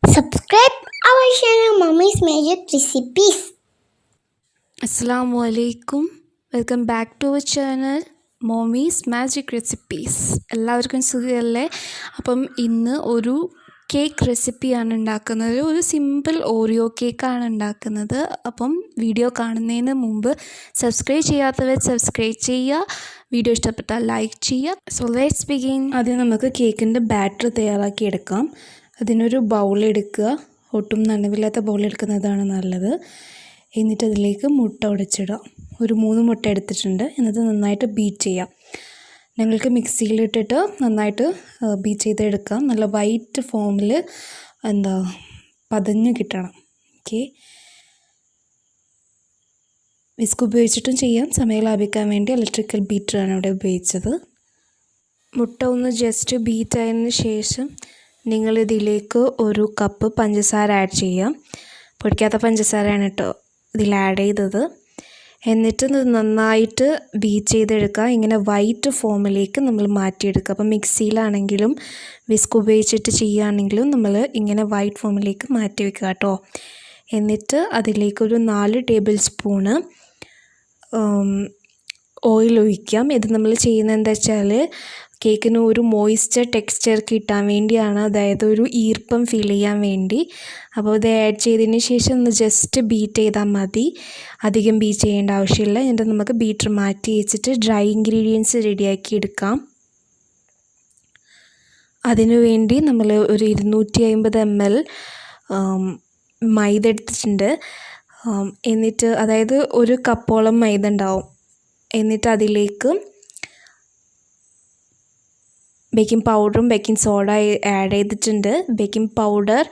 Subscribe our channel Mommy's Magic Recipes. Assalamu alaikum. Welcome back to our channel mommy's magic recipes. എല്ലാവർക്കും സുഖമല്ലേ? അപ്പം ഇന്ന് ഒരു cake റെസിപ്പിയാണ് ഉണ്ടാക്കുന്നത്. ഒരു സിമ്പിൾ ഓറിയോ കേക്കാണ് ഉണ്ടാക്കുന്നത്. അപ്പം വീഡിയോ കാണുന്നതിന് മുമ്പ് സബ്സ്ക്രൈബ് ചെയ്യാത്തവർ സബ്സ്ക്രൈബ് ചെയ്യുക, വീഡിയോ ഇഷ്ടപ്പെട്ടാൽ ലൈക്ക് ചെയ്യുക. So let's begin. ആദ്യം നമുക്ക് കേക്കിൻ്റെ ബാറ്റർ തയ്യാറാക്കി എടുക്കാം. അതിനൊരു ബൗൾ എടുക്കുക. ഒട്ടും നനവില്ലാത്ത ബൗൾ എടുക്കുന്നതാണ് നല്ലത്. എന്നിട്ട് അതിലേക്ക് മുട്ട ഉടച്ചിടാം. ഒരു 3 മുട്ട എടുത്തിട്ടുണ്ട്. എന്നിട്ട് നന്നായിട്ട് ബീറ്റ് ചെയ്യാം. ഞങ്ങൾക്ക് മിക്സിയിലിട്ടിട്ട് നന്നായിട്ട് ബീറ്റ് ചെയ്തെടുക്കാം. നല്ല വൈറ്റ് ഫോമിൽ പതഞ്ഞ് കിട്ടണം. ഓക്കെ, വിസ്ക് ഉപയോഗിച്ചിട്ടും ചെയ്യാം. സമയം ലാഭിക്കാൻ വേണ്ടി ഇലക്ട്രിക്കൽ ബീറ്ററാണ് ഇവിടെ ഉപയോഗിച്ചത്. മുട്ട ഒന്ന് ജസ്റ്റ് ബീറ്റ് ആയതിന് ശേഷം നിങ്ങളിതിലേക്ക് 1 കപ്പ് പഞ്ചസാര ആഡ് ചെയ്യാം. പൊടിക്കാത്ത പഞ്ചസാരയാണ് കേട്ടോ ഇതിൽ ആഡ് ചെയ്തത്. എന്നിട്ട് നന്നായിട്ട് ബീറ്റ് ചെയ്തെടുക്കുക. ഇങ്ങനെ വൈറ്റ് ഫോമിലേക്ക് നമ്മൾ മാറ്റിയെടുക്കുക. അപ്പം മിക്സിയിലാണെങ്കിലും വിസ്ക് ഉപയോഗിച്ചിട്ട് ചെയ്യുകയാണെങ്കിലും നമ്മൾ ഇങ്ങനെ വൈറ്റ് ഫോമിലേക്ക് മാറ്റി വെക്കുക കേട്ടോ. എന്നിട്ട് അതിലേക്കൊരു 4 ടേബിൾ സ്പൂണ് ഓയിൽ ഒഴിക്കാം. ഇത് നമ്മൾ ചെയ്യുന്നത് എന്താ വെച്ചാൽ കേക്കിന് ഒരു മോയ്സ്ചർ ടെക്സ്ചർ കിട്ടാൻ വേണ്ടിയാണ്, അതായത് ഒരു ഈർപ്പം ഫീൽ ചെയ്യാൻ വേണ്ടി. അപ്പോൾ ഇത് ആഡ് ചെയ്തതിന് ശേഷം ഒന്ന് ജസ്റ്റ് ബീറ്റ് ചെയ്താൽ മതി, അധികം ബീറ്റ് ചെയ്യേണ്ട ആവശ്യമില്ല. എന്നിട്ട് നമുക്ക് ബീറ്റർ മാറ്റി വെച്ചിട്ട് ഡ്രൈ ഇൻഗ്രീഡിയൻസ് റെഡിയാക്കി എടുക്കാം. അതിനുവേണ്ടി നമ്മൾ ഒരു 250 ml മൈദ എടുത്തിട്ടുണ്ട്. എന്നിട്ട് അതായത് 1 കപ്പോളം മൈദ ഉണ്ടാവും. എന്നിട്ട് അതിലേക്ക് ബേക്കിംഗ് പൗഡറും ബേക്കിംഗ് സോഡ ആഡ് ചെയ്തിട്ടുണ്ട്. ബേക്കിംഗ് പൗഡർ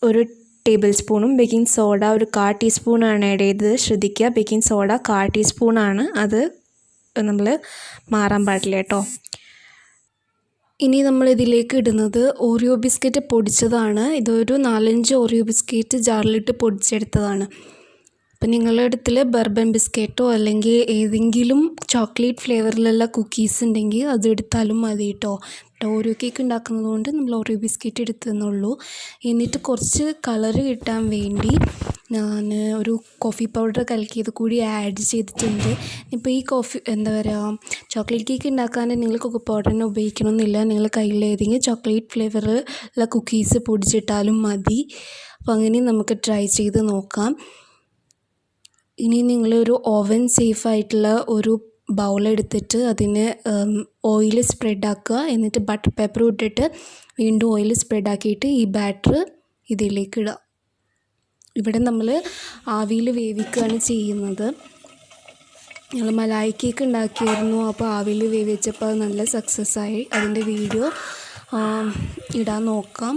1 ടേബിൾ സ്പൂണും ബേക്കിംഗ് സോഡ 1/4 ടീസ്പൂണാണ് ആഡ് ചെയ്തത്. ശ്രദ്ധിക്കുക, ബേക്കിംഗ് സോഡ 1/4 ടീസ്പൂണാണ്, അത് നമ്മൾ മാറാൻ പാടില്ല കേട്ടോ. ഇനി നമ്മൾ ഇതിലേക്ക് ഇടുന്നത് ഓറിയോ ബിസ്ക്കറ്റ് പൊടിച്ചതാണ്. ഇതൊരു 4-5 ഓറിയോ ബിസ്ക്കറ്റ് ജാറിലിട്ട് പൊടിച്ചെടുത്തതാണ്. അപ്പം നിങ്ങളുടെ അടുത്തിൽ ബർബൺ ബിസ്ക്കറ്റോ അല്ലെങ്കിൽ ഏതെങ്കിലും ചോക്ലേറ്റ് ഫ്ലേവറിലുള്ള കുക്കീസ് ഉണ്ടെങ്കിൽ അത് എടുത്താലും മതി കേട്ടോ. ഓറിയോ കേക്ക് ഉണ്ടാക്കുന്നത് കൊണ്ട് നമ്മൾ ഓറിയോ ബിസ്ക്കറ്റ് എടുത്തെന്നുള്ളൂ. എന്നിട്ട് കുറച്ച് കളറ് കിട്ടാൻ വേണ്ടി ഞാൻ ഒരു കോഫി പൗഡർ കലക്കിയത് കൂടി ആഡ് ചെയ്തിട്ടുണ്ട്. ഇപ്പോൾ ഈ ചോക്ലേറ്റ് കേക്ക് ഉണ്ടാക്കാൻ നിങ്ങൾ കൊക്കോ പൗഡർ തന്നെ ഉപയോഗിക്കണമെന്നില്ല. നിങ്ങൾ കയ്യിൽ ഏതെങ്കിലും ചോക്ലേറ്റ് ഫ്ലേവറുള്ള കുക്കീസ് പൊടിച്ചിട്ടാലും മതി. അപ്പോൾ അങ്ങനെ നമുക്ക് ട്രൈ ചെയ്ത് നോക്കാം. ഇനി നിങ്ങളൊരു ഓവൻ സേഫായിട്ടുള്ള ഒരു ബൗളെടുത്തിട്ട് അതിന് ഓയിൽ സ്പ്രെഡാക്കുക. എന്നിട്ട് ബട്ടർ പേപ്പർ ഇട്ടിട്ട് വീണ്ടും ഓയിൽ സ്പ്രെഡാക്കിയിട്ട് ഈ ബാറ്റർ ഇതിലേക്ക് ഇടുക. ഇവിടെ നമ്മൾ ആവിയിൽ വേവിക്കുകയാണ് ചെയ്യുന്നത്. ഞങ്ങൾ മലായി കേക്ക് ഉണ്ടാക്കിയായിരുന്നു. അപ്പോൾ ആവിയിൽ വേവിച്ചപ്പോൾ അത് നല്ല സക്സസ് ആയി. അതിൻ്റെ വീഡിയോ ഇടാൻ നോക്കാം.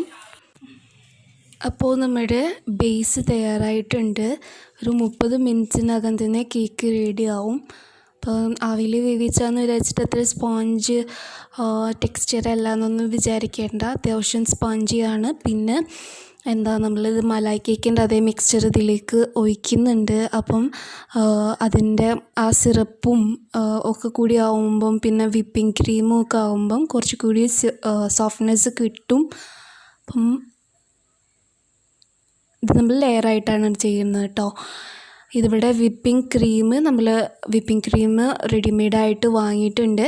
അപ്പോൾ നമ്മുടെ ബേസ് തയ്യാറായിട്ടുണ്ട്. ഒരു 30 മിനിറ്റിനകം തന്നെ കേക്ക് റെഡി ആവും. അപ്പം ആവിയിൽ വേവിച്ചാന്ന് വിചാരിച്ചിട്ട് അത്ര സ്പോഞ്ച് ടെക്സ്ചർ അല്ല എന്നൊന്നും വിചാരിക്കേണ്ട. അത്യാവശ്യം സ്പോഞ്ചിയാണ്. പിന്നെ നമ്മളിത് മലായി കേക്കിൻ്റെ അതേ മിക്സ്ചർ ഇതിലേക്ക് ഒഴിക്കുന്നുണ്ട്. അപ്പം അതിൻ്റെ ആ സിറപ്പും ഒക്കെ കൂടി ആവുമ്പം പിന്നെ വിപ്പിംഗ് ക്രീമും ഒക്കെ ആവുമ്പം കുറച്ചുകൂടി സോഫ്റ്റ്നെസ് കിട്ടും. അപ്പം ഇത് നമ്മൾ ലെയറായിട്ടാണ് ചെയ്യുന്നത് കേട്ടോ. ഇതിവിടെ വിപ്പിംഗ് ക്രീം റെഡിമെയ്ഡായിട്ട് വാങ്ങിയിട്ടുണ്ട്.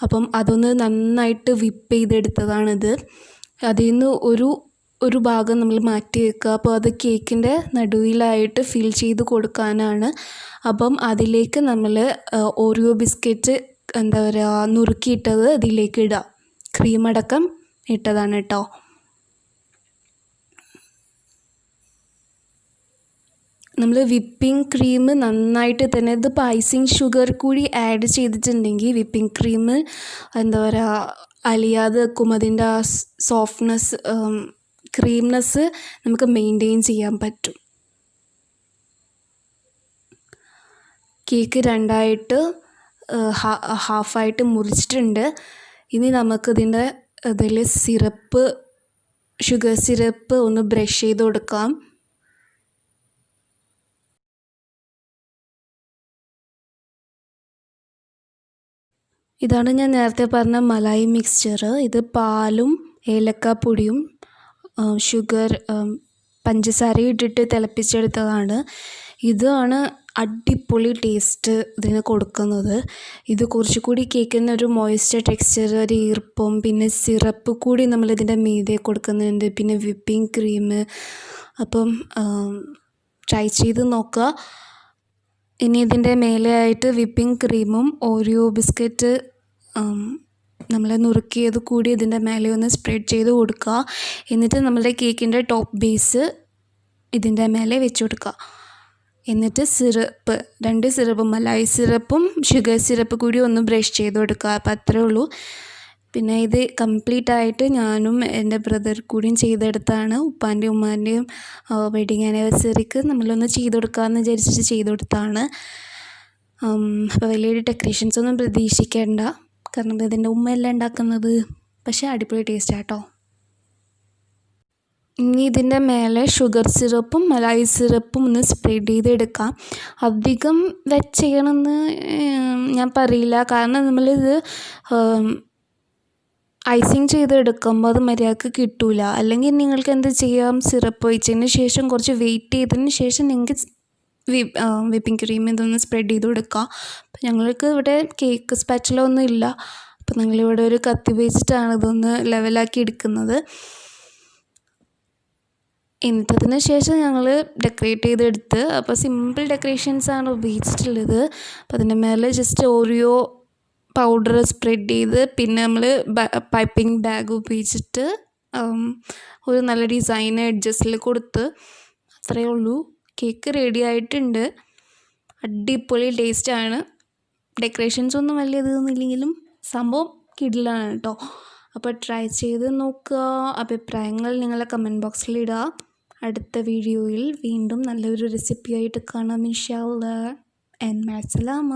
അപ്പം അതൊന്ന് നന്നായിട്ട് വിപ്പ് ചെയ്തെടുത്തതാണിത്. അതിൽ നിന്ന് ഒരു ഭാഗം നമ്മൾ മാറ്റി വെക്കുക. അപ്പോൾ അത് കേക്കിൻ്റെ നടുവിലായിട്ട് ഫിൽ ചെയ്ത് കൊടുക്കാനാണ്. അപ്പം അതിലേക്ക് നമ്മൾ ഓറിയോ ബിസ്ക്കറ്റ് നുറുക്കിയിട്ടത് അതിലേക്ക് ഇടുക. ക്രീമടക്കം ഇട്ടതാണ് കേട്ടോ. നമ്മൾ വിപ്പിംഗ് ക്രീം നന്നായിട്ട് തന്നെ, ഇതിപ്പോൾ ഐസിങ് ഷുഗർ കൂടി ആഡ് ചെയ്തിട്ടുണ്ടെങ്കിൽ വിപ്പിംഗ് ക്രീം അലിയാതെ വെക്കും. അതിൻ്റെ ആ സോഫ്റ്റ്നെസ് ക്രീംനെസ് നമുക്ക് മെയിൻറ്റെയിൻ ചെയ്യാൻ പറ്റും. കേക്ക് 2ആയിട്ട് ഹാഫായിട്ട് മുറിച്ചിട്ടുണ്ട്. ഇനി നമുക്കിതിൻ്റെ ഇതിൽ ഷുഗർ സിറപ്പ് ഒന്ന് ബ്രഷ് ചെയ്ത് കൊടുക്കാം. ഇതാണ് ഞാൻ നേരത്തെ പറഞ്ഞ മലായി മിക്സ്ചർ. ഇത് പാലും ഏലക്കാപ്പൊടിയും ഷുഗർ പഞ്ചസാര ഇട്ടിട്ട് തിളപ്പിച്ചെടുത്തതാണ്. ഇതാണ് അടിപൊളി ടേസ്റ്റ് ഇതിന് കൊടുക്കുന്നത്. ഇത് കുറച്ചുകൂടി കേക്കിന് ഒരു മോയ്സ്ചർ ടെക്സ്ചർ, ഒരു ഈർപ്പം, പിന്നെ സിറപ്പ് കൂടി നമ്മളിതിൻ്റെ മീതെ കൊടുക്കുന്നുണ്ട്, പിന്നെ വിപ്പിംഗ് ക്രീം. അപ്പം ട്രൈ ചെയ്ത് നോക്കുക. ഇനി ഇതിൻ്റെ മേലെയായിട്ട് വിപ്പിംഗ് ക്രീമും ഓറിയോ ബിസ്ക്കറ്റ് നമ്മൾ നുറുക്കിയത് കൂടി ഇതിൻ്റെ മേലെ ഒന്ന് സ്പ്രെഡ് ചെയ്ത് കൊടുക്കുക. എന്നിട്ട് നമ്മളുടെ കേക്കിൻ്റെ ടോപ്പ് ബേസ് ഇതിൻ്റെ മേലെ വെച്ച് കൊടുക്കുക. എന്നിട്ട് സിറപ്പ്, 2 സിറപ്പ്, മലായി സിറപ്പും ഷുഗർ സിറപ്പ് കൂടി ഒന്ന് ബ്രഷ് ചെയ്ത് കൊടുക്കുക. അപ്പം അത്രേ ഉള്ളൂ. പിന്നെ ഇത് കംപ്ലീറ്റ് ആയിട്ട് ഞാനും എൻ്റെ ബ്രദർ കൂടിയും ചെയ്തെടുത്താണ്. ഉപ്പാൻ്റെയും ഉമ്മാൻ്റെയും വെഡിങ് ആനിവേഴ്സറിക്ക് നമ്മളൊന്ന് ചെയ്ത് കൊടുക്കാമെന്ന് വിചാരിച്ചിട്ട് ചെയ്ത് കൊടുത്താണ്. അപ്പോൾ വലിയൊരു ഡെക്കറേഷൻസ് ഒന്നും പ്രതീക്ഷിക്കേണ്ട, കാരണം ഇതിൻ്റെ ഉമ്മയല്ല ഉണ്ടാക്കുന്നത്. പക്ഷേ അടിപൊളി ടേസ്റ്റ് ആട്ടോ. ഇനി ഇതിൻ്റെ മേലെ ഷുഗർ സിറപ്പും മലായി സിറപ്പും ഒന്ന് സ്പ്രെഡ് ചെയ്തെടുക്കാം. അധികം വെച്ച് ചെയ്യണമെന്ന് ഞാൻ പറയില്ല, കാരണം നമ്മളിത് ഐസിങ് ചെയ്തെടുക്കുമ്പോൾ അത് മര്യാദക്ക് കിട്ടില്ല. അല്ലെങ്കിൽ നിങ്ങൾക്ക് എന്ത് ചെയ്യാം, സിറപ്പ് ഒഴിച്ചതിന് ശേഷം കുറച്ച് വെയിറ്റ് ചെയ്തതിന് ശേഷം നിങ്ങൾക്ക് വിപ്പിംഗ് ക്രീം ഇതൊന്ന് സ്പ്രെഡ് ചെയ്ത് കൊടുക്കുക. അപ്പം ഞങ്ങൾക്ക് ഇവിടെ കേക്ക് സ്പാച്ചുല ഒന്നും ഇല്ല, അപ്പം ഞങ്ങളിവിടെ ഒരു കത്തി ഉപയോഗിച്ചിട്ടാണ് ഇതൊന്ന് ലെവലാക്കി എടുക്കുന്നത്. എന്നിട്ടതിന് ശേഷം ഞങ്ങൾ ഡെക്കറേറ്റ് ചെയ്തെടുത്ത്, അപ്പോൾ സിമ്പിൾ ഡെക്കറേഷൻസാണ് ഉപയോഗിച്ചിട്ടുള്ളത്. അപ്പോൾ അതിൻ്റെ മേലെ ജസ്റ്റ് ഓറിയോ പൗഡർ സ്പ്രെഡ് ചെയ്ത്, പിന്നെ നമ്മൾ പൈപ്പിംഗ് ബാഗ് ഉപയോഗിച്ചിട്ട് ഒരു നല്ല ഡിസൈൻ എഡ്ജസ്റ്റിൽ കൊടുത്ത്, അത്രയേ ഉള്ളൂ. കേക്ക് റെഡി ആയിട്ടുണ്ട്. അടിപൊളി ടേസ്റ്റാണ്. ഡെക്കറേഷൻസ് ഒന്നും വലിയ ഇതൊന്നുമില്ലെങ്കിലും സംഭവം കിടിലാണ് കേട്ടോ. അപ്പോൾ ട്രൈ ചെയ്ത് നോക്കുക. അഭിപ്രായങ്ങൾ നിങ്ങളെ കമൻറ്റ് ബോക്സിൽ ഇടുക. അടുത്ത വീഡിയോയിൽ വീണ്ടും നല്ലൊരു റെസിപ്പിയായിട്ട് കാണാം ഇൻഷാ അല്ലാഹ്. മഅസ്സലാമ.